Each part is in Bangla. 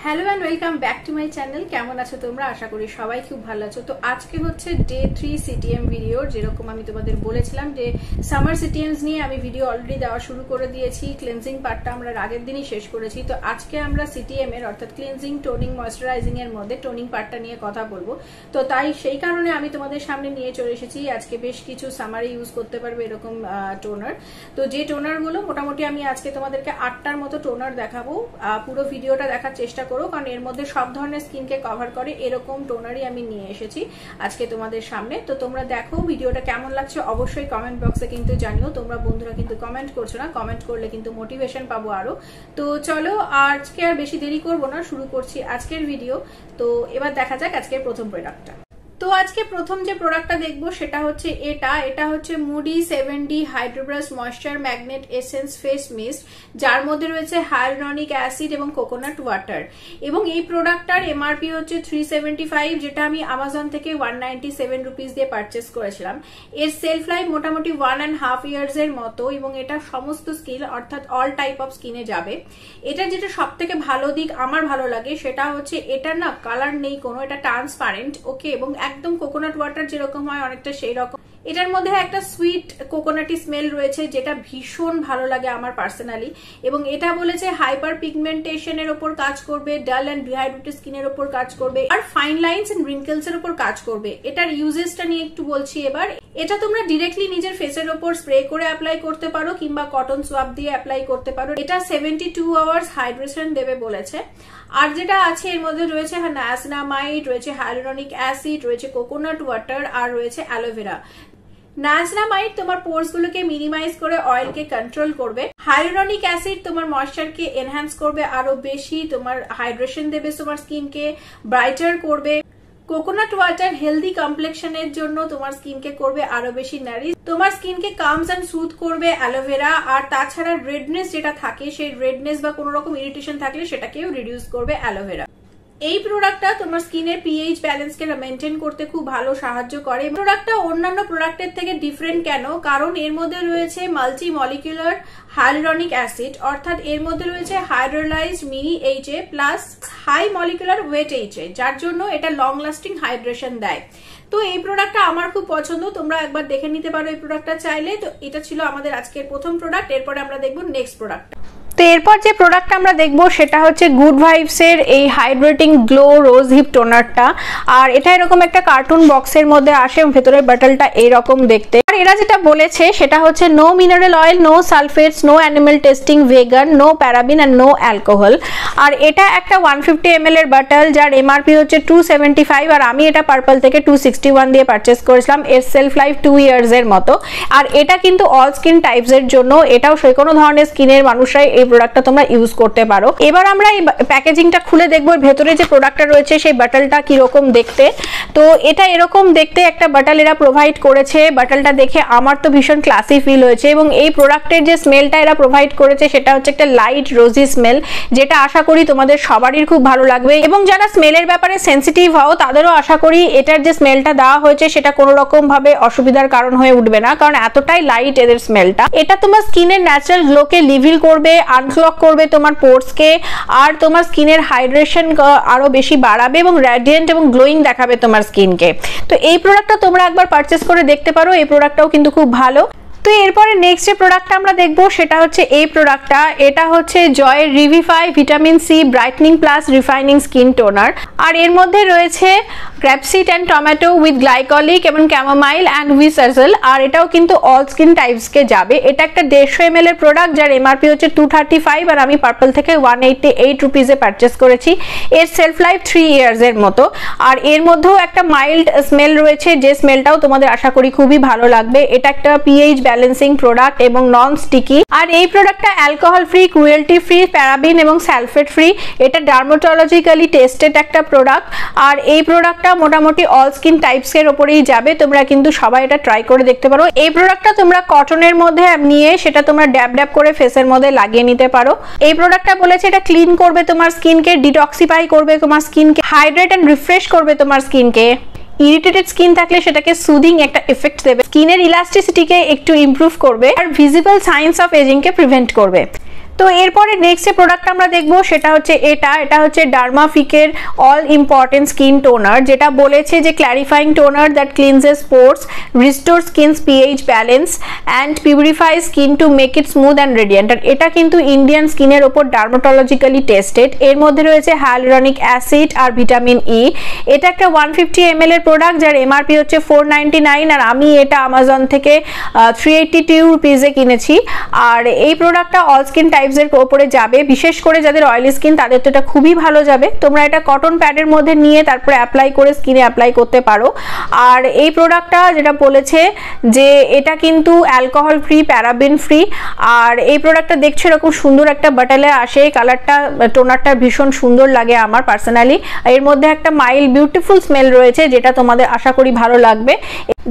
Hello and welcome back to my channel. কেমন আছো তোমরা? আশা করি সবাই খুব ভালো আছো। তো আজকে হচ্ছে ডে 3 সিটিএম ভিডিও। যেরকম আমি তোমাদের বলেছিলাম যে সামার সিটিএমস নিয়ে আমি ভিডিও অলরেডি দেওয়া শুরু করে দিয়েছি। ক্লিনজিং পার্টটা আমরা আগের দিনই শেষ করেছি। তো আজকে আমরা সিটিএম এর অর্থাৎ ক্লিনজিং, টোনিং, ময়েশ্চারাইজিং এর মধ্যে টোনিং পার্টটা নিয়ে কথা বলবো। তো তাই সেই কারণে আমি তোমাদের সামনে নিয়ে চলে এসেছি আজকে বেশ কিছু সামারে ইউজ করতে পারবে এরকম টোনার। তো যে টোনার গুলো মোটামুটি আমি আজকে তোমাদেরকে 8টার মতো টোনার দেখাবো। পুরো ভিডিওটা দেখার চেষ্টা করো, কারণ এর মধ্যে সব ধরনের স্কিনকে কভার করে এরকম টোনারই আমি নিয়ে এসেছি আজকে তোমাদের সামনে। তো তোমরা দেখো ভিডিওটা কেমন লাগছে অবশ্যই কমেন্ট বক্সে কিন্তু জানিও। তোমরা বন্ধুরা কিন্তু কমেন্ট করছো না, কমেন্ট করলে কিন্তু মোটিভেশন পাবো আরো। তো চলো আজকে আর বেশি দেরি করবো না, শুরু করছি আজকের ভিডিও। তো এবার দেখা যাক আজকের প্রথম প্রোডাক্টটা। তো আজকে প্রথম যে প্রোডাক্টটা দেখবো সেটা হচ্ছে এটা হচ্ছে Moody 7D hydrobrush moisture magnet essence face mist, যার মধ্যে রয়েছে হায়ালুরনিক অ্যাসিড এবং কোকোনাট ওয়াটার। এবং এই প্রোডাক্টটার এমআরপি হচ্ছে 375, যেটা আমি আমাজন থেকে 197 রুপিস দিয়ে পারচেস করেছিলাম। এর সেলফ লাইফ মোটামুটি 1.5 ইয়ার্স এর মতো, এবং এটা সমস্ত স্কিন অর্থাৎ অল টাইপ অফ স্কিনে যাবে। এটা যেটা সব থেকে ভালো দিক আমার ভালো লাগে সেটা হচ্ছে এটা না কালার নেই কোনো, এটা ট্রান্সপারেন্ট, ওকে, এবং একদম কোকোনাট ওয়াটার যেরকম হয় অনেকটা সেই রকম। এটার মধ্যে একটা সুইট কোকোনাটি স্মেল রয়েছে যেটা ভীষণ ভালো লাগে আমার পার্সোনালি। এবং এটা বলেছে হাইপার পিগমেন্টেশনের ওপর কাজ করবে, ডাল অ্যান্ড ডিহাইড্রেটেড স্কিনের ওপর কাজ করবে, আর ফাইন লাইনস এন্ড রিঙ্কেলস এর ওপর কাজ করবে। এটার ইউজেসটা নিয়ে একটু বলছি এবার। এটা তোমরা ডিরেক্টলি নিজের ফেসের ওপর স্প্রে করে অ্যাপ্লাই করতে পারো কিংবা কটন সোয়াব দিয়ে অ্যাপ্লাই করতে পারো। এটা 72 আওয়ার্স হাইড্রেশন দেবে বলেছে। আর যেটা আছে এর মধ্যে রয়েছে নায়াসিনামাইড, রয়েছে হায়ালুরনিক অ্যাসিড, রয়েছে কোকোনাট ওয়াটার, আর রয়েছে অ্যালোভেরা। নায়াসিনামাইড তোমার পোরস গুলোকে মিনিমাইজ করে অয়েলকে কন্ট্রোল করবে। হায়ালুরনিক অ্যাসিড তোমার ময়েশ্চারকে এনহ্যান্স করবে আরো বেশি, তোমার হাইড্রেশন দেবে, তোমার স্কিনকে ব্রাইটার করবে। কোকোনাট ওয়াটার হেলদি কমপ্লেকশনের জন্য তোমার স্কিনকে করবে আরো বেশি নারিশ, তোমার স্কিনকে কামস এন্ড সুথ করবে অ্যালোভেরা। আর তাছাড়া রেডনেস যেটা থাকে সেই রেডনেস বা কোনো রকম ইরিটেশন থাকলে সেটাকেও রিডিউস করবে অ্যালোভেরা। এই প্রোডাক্টটা তোমার স্কিনের পিএইচ ব্যালেন্সকে মেনটেন করতে খুব ভালো সাহায্য করে। প্রোডাক্টটা অন্যান্য প্রোডাক্টের থেকে ডিফারেন্ট কেন? কারণ এর মধ্যে রয়েছে মাল্টি মলিকুলার হায়ালুরনিক অ্যাসিড, অর্থাৎ এর মধ্যে রয়েছে hydrolysed mini এইচএ plus high molecular weight এইচএ, যার জন্য এটা লং লাস্টিং হাইড্রেশন দেয়। তো এই প্রোডাক্টটা আমার খুব পছন্দ, তোমরা একবার দেখে নিতে পারো এই প্রোডাক্টটা চাইলে। তো এটা ছিল আমাদের আজকের প্রথম প্রোডাক্ট। এরপরে আমরা দেখবো নেক্সট প্রোডাক্ট। তো এরপর যে প্রোডাক্টটা আমরা দেখবো সেটা হচ্ছে গুড ভাইবস এর এই হাইড্রেটিং গ্লো রোজ হিপ টোনারটা। আর এটা এরকম একটা কার্টুন বক্সের মধ্যে আসে এবং ভেতরের বটলটা এইরকম দেখতে। আর এরা যেটা বলেছে সেটা হচ্ছে no mineral oil, no sulphates, no animal testing, vegan, no paraben আর নো অ্যালকোহল। আর এটা একটা 150 ml এর বটল, যার এমআরপি হচ্ছে 275, আর আমি এটা পার্পল থেকে 261 দিয়ে পারচেস করেছিলাম। এর সেলফ লাইফ 2 ইয়ার্স এর মতো। আর এটা কিন্তু অল স্কিন টাইপস এর জন্য, এটাও যে কোনো ধরনের স্কিনের মানুষরাই এই প্রোডাক্টটা তোমরা ইউজ করতে পারো। এবার আমরা এই প্যাকেজিংটা খুলে দেখবো ভেতরে যে প্রোডাক্টটা রয়েছে সেই বটলটা কিরকম দেখতে। তো এটা এরকম দেখতে একটা বটল এরা প্রোভাইড করেছে। বটলটা দেখে আমার তো ভীষণ ক্লাসি ফিল হয়েছে, এবং এই প্রোডাক্টের যে স্মেলটা এরা প্রোভাইড করেছে সেটা হচ্ছে একটা লাইট রোজি স্মেল, যেটা আশা করি তোমাদের সবারই খুব ভালো লাগবে। এবং যারা স্মেলের ব্যাপারে সেন্সিটিভ হও তাদেরও আশা করি এটার যে স্মেলটা দেওয়া হয়েছে সেটা কোনো রকম ভাবে অসুবিধার কারণ হয়ে উঠবে না, কারণ এতটাই লাইট এদের স্মেলটা। এটা তোমার স্কিনের ন্যাচারাল গ্লোকে লিভিল করবে, আনক্লগ করবে তোমার পোরসকে, আর তোমার স্কিনের হাইড্রেশন আরো বেশি বাড়াবে এবং রেডিয়েন্ট এবং গ্লোয়িং দেখাবে তোমার স্কিনকে। তো এই প্রোডাক্টটা তোমরা একবার পারচেস করে দেখতে পারো, এই প্রোডাক্টটাও কিন্তু খুব ভালো। তো এরপরে নেক্সট যে প্রোডাক্টটা আমরা দেখবো সেটা হচ্ছে এই প্রোডাক্টটা। এটা হচ্ছে জয়ের revivify vitamin C brightening plus refining skin toner. আর এর মধ্যে রয়েছে grapeseed and tomato with glycolic এবং ক্যামোমাইল অ্যান্ড হুইসাজল। আর এটাও কিন্তু অল স্কিন টাইপসকে যাবে। এটা একটা 150 ml এর প্রোডাক্ট, যার এমআরপি হচ্ছে 235, আর আমি পার্পল থেকে 188 রুপিসে পারচেস করেছি। এর সেলফ লাইফ 3 ইয়ার্স এর মতো। আর এর মধ্যেও একটা মাইল্ড স্মেল রয়েছে, যে স্মেলটাও তোমাদের আশা করি খুবই ভালো লাগবে। এটা একটা পিএইচ ব্যালেন্সিং প্রোডাক্ট এবং নন স্টিকি। আর এই প্রোডাক্টটা alcohol free, cruelty free, paraben এবং সালফেট ফ্রি। এটা ডার্মাটোলজিক্যালি টেস্টেড একটা প্রোডাক্ট। আর এই প্রোডাক্টটা মোটামুটি অল স্কিন টাইপস এর উপরেই যাবে, তোমরা কিন্তু সবাই এটা ট্রাই করে দেখতে পারো। এই প্রোডাক্টটা তোমরা কটনের মধ্যে নিয়ে সেটা তোমরা ড্যাব ড্যাব করে ফেসের মধ্যে লাগিয়ে নিতে পারো। এই প্রোডাক্টটা বলেছে এটা ক্লিন করবে তোমার স্কিনকে, ডিটক্সিফাই করবে তোমার স্কিনকে, হাইড্রেট এন্ড রিফ্রেশ করবে তোমার স্কিনকে। ইরিটেটেড স্কিন থাকলে সেটাকে সুদিং একটা এফেক্ট দেবে, স্কিনের ইলাস্টিসিটিকে একটু ইমপ্রুভ করবে, আর ভিজিবল সাইন্স অফ এজিং কে প্রিভেন্ট করবে। তো এরপরে নেক্সট যে প্রোডাক্ট আমরা দেখবো সেটা হচ্ছে এটা হচ্ছে ডার্মাফিকের অল ইম্পর্টেন্ট স্কিন টোনার, যেটা বলেছে যে clarifying toner that cleanses pores, restore skin's pH balance and purify skin to make it smooth and radiant. আর এটা কিন্তু ইন্ডিয়ান স্কিনের ওপর ডার্মাটোলজিক্যালি টেস্টেড। এর মধ্যে রয়েছে হাইলুরনিক অ্যাসিড আর ভিটামিন ই। এটা একটা 150 ml এর প্রোডাক্ট, যার এমআরপি হচ্ছে 499, আর আমি এটা আমাজন থেকে 382 রুপিজে কিনেছি। আর এই প্রোডাক্টটা অল স্কিন টাইপস এর উপরে যাবে, বিশেষ করে যাদের অয়েলি স্কিন তাদের তো এটা খুবই ভালো যাবে। তোমরা এটা কটন প্যাডের মধ্যে নিয়ে তারপরে অ্যাপ্লাই করে স্কিনে অ্যাপ্লাই করতে পারো। আর এই প্রোডাক্টটা যেটা বলেছে যে এটা কিন্তু অ্যালকোহল ফ্রি, প্যারাবেন ফ্রি। আর এই প্রোডাক্টটা দেখছো এরকম সুন্দর একটা বটলে আসে, কালারটা টোনারটা ভীষণ সুন্দর লাগে আমার পার্সোনালি। এর মধ্যে একটা মাইল্ড বিউটিফুল স্মেল রয়েছে, যেটা তোমাদের আশা করি ভালো লাগবে।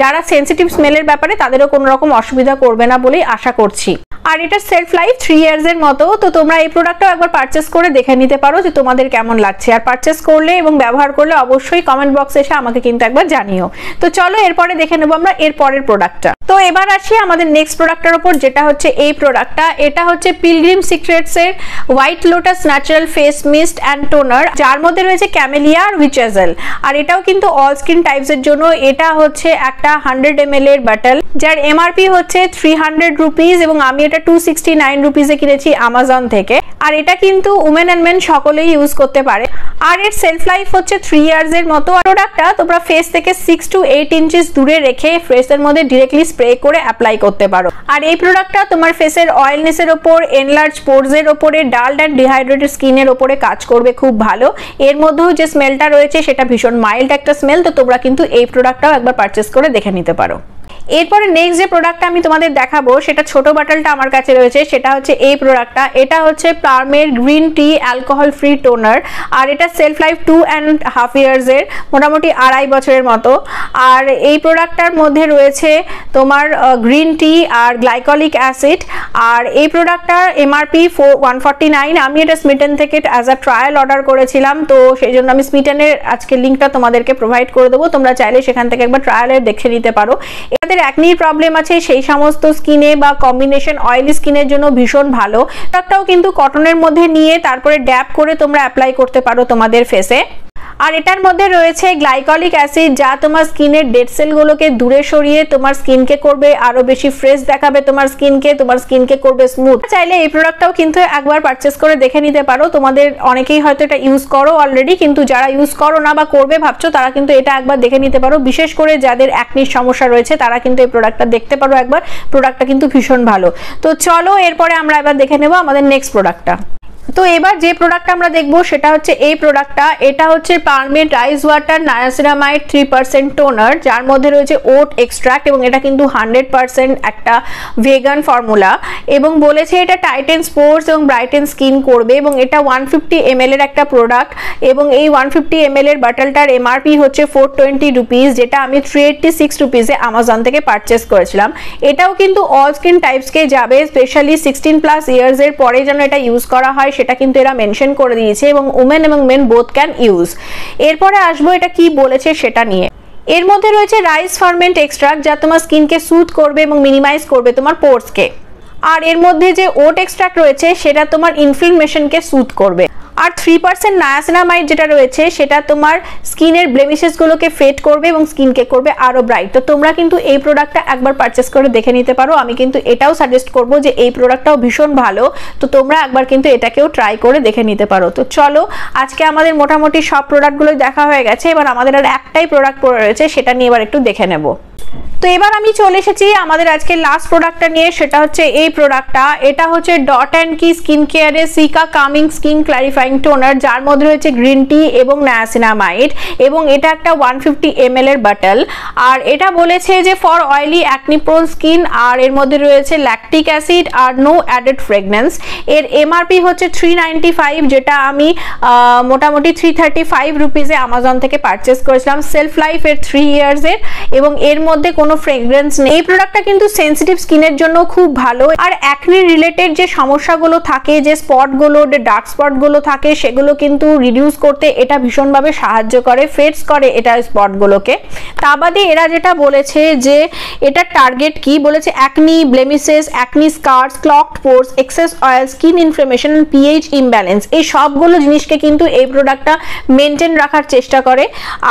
যারা সেন্সিটিভ স্মেলের ব্যাপারে তাদেরও কোনো রকম অসুবিধা করবে না বলেই আশা করছি। আর এটা সেলফ লাইফ 3 ইয়ার্স এর মতো। তো তোমরা এই প্রোডাক্টটাও একবার পারচেস করে দেখে নিতে পারো যে তোমাদের কেমন লাগছে। আর পারচেস করলে এবং ব্যবহার করলে অবশ্যই কমেন্ট বক্সে এসে আমাকে কিন্তু একবার জানিও। তো চলো এরপরে দেখে নেবো আমরা এর পরের প্রোডাক্টটা। তো এবার আসি আমাদের নেক্সট প্রোডাক্টের উপর, যেটা হচ্ছে এই প্রোডাক্টটা। এটা হচ্ছে পিলগ্রিম সিক্রেটস এর white lotus natural face mist and toner, যার মধ্যে রয়েছে ক্যামেলিয়া আর উইচেজেল। আর এটাও কিন্তু অল স্কিন টাইপস এর জন্য। এটা হচ্ছে একটা 100 ml এর বটল, যার এমআরপি হচ্ছে 300 রুপিস এবং আমি এটা 269 রুপিসে কিনেছি আমাজন থেকে। আর এটা কিন্তু উমেন এন্ড মেন সকলেই ইউজ করতে পারে। আর এর সেলফ লাইফ হচ্ছে 3 ইয়ার্স এর মতো। প্রোডাক্টটা তোমরা ফেস থেকে 6 to 8 ইঞ্চিস দূরে রেখে ফেসের মধ্যে ডিরেক্টলি স্প্রে করে অ্যাপ্লাই করতে পারো। আর এই প্রোডাক্টটা তোমার ফেসের অয়েলনেসের ওপর, এনলার্জ পোরস এর ওপরে, ডাল অ্যান্ড ডিহাইড্রেটেড স্কিনের ওপরে কাজ করবে খুব ভালো। এর মধ্যেও যে স্মেলটা রয়েছে সেটা ভীষণ মাইল্ড একটা স্মেল। তো তোমরা কিন্তু এই প্রোডাক্টটাও একবার পারচেস করে দেখে নিতে পারো। এরপরে নেক্সট যে প্রোডাক্টটা আমি তোমাদের দেখাবো সেটা ছোট বটলটা আমার কাছে রয়েছে, সেটা হচ্ছে এই প্রোডাক্টটা। এটা হচ্ছে প্লামের green tea alcohol free toner. আর এটা সেলফ লাইফ 2.5 ইয়ার্স এর, মোটামুটি 2.5 বছরের মতো। আর এই প্রোডাক্টটার মধ্যে রয়েছে তোমার গ্রিন টি আর গ্লাইকলিক অ্যাসিড। আর এই প্রোডাক্টটার এমআরপি 149। আমি এটা স্মিটেন থেকে অ্যাজ আ ট্রায়াল অর্ডার করেছিলাম, তো সেই জন্য আমি স্মিটেনের আজকে লিঙ্কটা তোমাদেরকে প্রোভাইড করে দেবো। তোমরা চাইলে সেখান থেকে একবার ট্রায়ালের দেখে নিতে পারো। যাদের অ্যাকনি প্রবলেম আছে সেই সমস্ত স্কিনে বা কম্বিনেশন অয়েলি স্কিনের জন্য ভীষণ ভালো। প্রোডাক্টটাও কিন্তু কটনের মধ্যে নিয়ে তারপরে ড্যাপ করে তোমরা অ্যাপ্লাই করতে পারো তোমাদের ফেসে। আর এটার মধ্যে রয়েছে গ্লাইকলিক অ্যাসিড, যা তোমার স্কিনের ডেড সেলগুলোকে দূরে সরিয়ে তোমার স্কিনকে করবে আরো বেশি ফ্রেশ দেখাবে, তোমার স্কিনকে করবে স্মুথ। চাইলে এই প্রোডাক্টটাও কিন্তু একবার পারচেস করে দেখে নিতে পারো। তোমাদের অনেকেই হয়তো এটা ইউজ করো অলরেডি, কিন্তু যারা ইউজ করো না বা করবে ভাবছো তারা কিন্তু এটা একবার দেখে নিতে পারো। বিশেষ করে যাদের অ্যাকনির সমস্যা রয়েছে তারা কিন্তু এই প্রোডাক্টটা দেখতে পারো একবার। প্রোডাক্টটা কিন্তু ভীষণ ভালো। তো চলো এরপরে আমরা এবার দেখে নেবো আমাদের নেক্সট প্রোডাক্টটা। তো এবার যে প্রোডাক্টটা আমরা দেখবো সেটা হচ্ছে এই প্রোডাক্টটা। এটা হচ্ছে পার্মেট রাইস ওয়াটার নায়াসিনামাইড 3% টোনার, যার মধ্যে রয়েছে ওট এক্সট্রাক্ট এবং এটা কিন্তু 100% একটা ভেগান ফর্মুলা। এবং বলেছে এটা টাইটেন পোরস এবং ব্রাইটেন স্কিন করবে। এবং এটা 150 ml এর একটা প্রোডাক্ট এবং এই 150 ml এর বটলটার এমআরপি হচ্ছে 420 রুপিস, যেটা আমি 386 রুপিসে আমাজন থেকে পারচেস করেছিলাম। এটাও কিন্তু অল স্কিন টাইপসকে যাবে, স্পেশালি 16+ ইয়ার্স এর পরে যেন এটা ইউজ করা হয় সেটা কিন্তু এরা মেনশন করে দিয়েছে, এবং উমেন এবং মেন বোথ ক্যান ইউজ। এরপরে আসবো এটা কি বলেছে সেটা নিয়ে। এর মধ্যে রয়েছে রাইস ফার্মেন্ট এক্সট্রাক্ট, যা তোমার স্কিনকে সুথ করবে এবং মিনিমাইজ করবে তোমার পোরসকে। আর এর মধ্যে যে ওট এক্সট্রাক্ট রয়েছে সেটা তোমার ইনফ্লামেশনকে সুথ করবে। আর 3% নায়াসিনামাইড যেটা রয়েছে সেটা তোমার স্কিনের ব্লেমিশেসগুলোকে ফেড করবে এবং স্কিনকে করবে আরো ব্রাইট। তো তোমরা কিন্তু এই প্রোডাক্টটা একবার পারচেস করে দেখে নিতে পারো। আমি কিন্তু এটাও সাজেস্ট করব যে এই প্রোডাক্টটাও ভীষণ ভালো, তো তোমরা একবার কিন্তু এটাকেও ট্রাই করে দেখে নিতে পারো। তো চলো আজকে আমাদের মোটামুটি সব প্রোডাক্টগুলো দেখা হয়ে গেছে। এবার আমাদের আর একটাই প্রোডাক্ট পড়ে রয়েছে, সেটা নিয়ে এবার একটু দেখে নেব। তো এবার আমি চলে এসেছি আমাদের আজকে লাস্ট প্রোডাক্টটা নিয়ে, সেটা হচ্ছে এই প্রোডাক্টটা। এটা হচ্ছে ডট অ্যান্ড কি স্কিন কেয়ারের seeker coming skin clarifying toner, যার মধ্যে রয়েছে গ্রিন টি এবং নায়াসিনামাইড, এবং এটা একটা 150 ml এর বটল। আর এটা বলেছে যে for oily acne prone skin, আর এর মধ্যে রয়েছে ল্যাকটিক অ্যাসিড আর নো অ্যাডেড ফ্রেগনেন্স। এর এমআরপি হচ্ছে 395, যেটা আমি মোটামুটি 335 রুপিসে আমাজন থেকে পারচেস করেছিলাম। সেলফ লাইফ এর 3 ইয়ার্স এর, এবং এর মধ্যে কোনো ফ্রেগ্রেন্স নেই। এই প্রোডাক্টটা কিন্তু সেনসিটিভ স্কিনের জন্য খুব ভালো। আর অ্যাকনি রিলেটেড যে সমস্যাগুলো থাকে, যে স্পটগুলো, যে ডার্ক স্পটগুলো থাকে, সেগুলো কিন্তু রিডিউস করতে এটা ভীষণভাবে সাহায্য করে, ফেডস করে এটা স্পটগুলোকে। তা বাদে এরা যেটা বলেছে যে এটা টার্গেট কি বলেছে, acne, blemishes, acne scars, clogged pores, excess oil, skin inflammation, pH imbalance, এই সবগুলো জিনিসকে কিন্তু এই প্রোডাক্টটা মেনটেন রাখার চেষ্টা করে।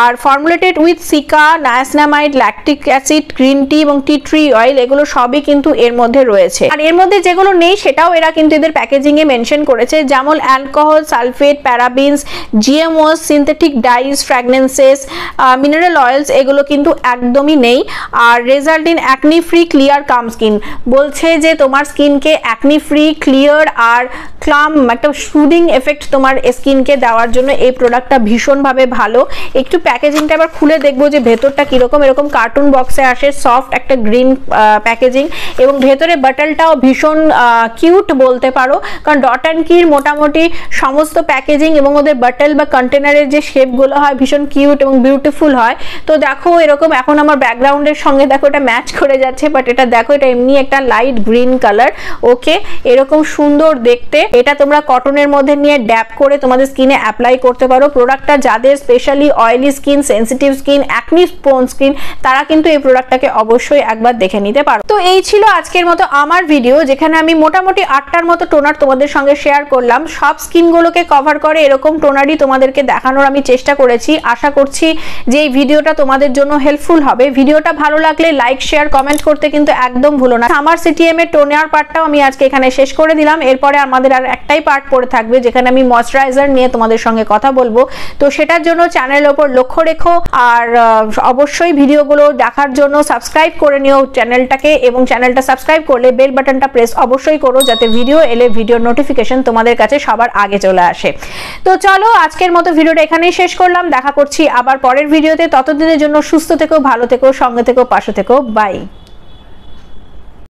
আর formulated with cica, niacinamide, lactic acid, green tea এবং টি ট্রি অয়েল, এগুলো সবই কিন্তু এর মধ্যে রয়েছে। আর এর মধ্যে যেগুলো নেই সেটাও এরা কিন্তু এদের প্যাকেজিং এ মেনশন করেছে, যেমন alcohol, sulphate, parabens, GMOs, synthetic dyes, fragrances, mineral oils, এগুলো কিন্তু একদমই নেই। আর result in acne free, clear, calm skin, বলছে যে তোমার স্কিনকে অ্যাকনি ফ্রি, ক্লিয়ার আর ক্লাম, একটা সুদিং এফেক্ট তোমার স্কিনকে দেওয়ার জন্য এই প্রোডাক্টটা ভীষণভাবে ভালো। একটু প্যাকেজিংটা আবার খুলে দেখবো যে ভেতরটা কিরকম। এরকম কার্টুন বক্সে আসে, সফট একটা গ্রিন প্যাকেজিং, এবং ভেতরে বাটলটাও ভীষণ কিউট বলতে পারো, কারণ ডট অ্যান্ড কির মোটামুটি সমস্ত প্যাকেজিং এবং ওদের বাটল বা কন্টেনারের যে শেপগুলো হয় ভীষণ কিউট এবং বিউটিফুল হয়। তো দেখো এরকম, এখন আমার ব্যাকগ্রাউন্ডের সঙ্গে দেখো এটা ম্যাচ করে যাচ্ছে, বাট এটা দেখো এটা এমনি একটা লাইট গ্রিন কালার। ওকে, এরকম সুন্দর দেখতে। এটা তোমরা কটনের মধ্যে নিয়ে ড্যাপ করে তোমাদের স্কিনে অ্যাপ্লাই করতে পারো। প্রোডাক্টটা যাদের specially oily skin, sensitive skin, acne prone skin, তারা কিন্তু এই প্রোডাক্টটাকে অবশ্যই একবার দেখে নিতে পারো। তো এই ছিল আজকের মতো আমার ভিডিও, যেখানে আমি মোটামুটি 8টার মতো টোনার তোমাদের সঙ্গে শেয়ার করলাম। সব স্কিনগুলোকে কভার করে এরকম টোনারই তোমাদেরকে দেখানোর আমি চেষ্টা করেছি। আশা করছি যে এই ভিডিওটা তোমাদের জন্য হেল্পফুল হবে। ভিডিওটা ভালো লাগলে লাইক, শেয়ার, কমেন্ট করতে কিন্তু একদম ভুলো না। সামার সিটিএম এর টোনার পার্টটাও আমি আজকে এখানে শেষ করে দিলাম। এরপরে আমাদের আর একটাই পার্ট পড়ে থাকবে, যেখানে আমি ময়শ্চারাইজার নিয়ে তোমাদের সঙ্গে কথা বলবো। তো সেটার জন্য চ্যানেলের ওপর লক্ষ্য রেখো, আর অবশ্যই ভিডিওগুলো দেখার জন্য সাবস্ক্রাইব করে নিও চ্যানেলটাকে, এবং চ্যানেলটা সাবস্ক্রাইব করলে বেল বাটনটা প্রেস অবশ্যই করো, যাতে ভিডিও এলে ভিডিওর নোটিফিকেশন তোমাদের কাছে সবার আগে চলে আসে। তো চলো আজকের মতো ভিডিওটা এখানেই শেষ করলাম। দেখা করছি আবার পরের ভিডিওতে। ততদিনের জন্য সুস্থ থেকো, ভালো থেকো, সঙ্গে থেকো, পাশে থেকো। বাই।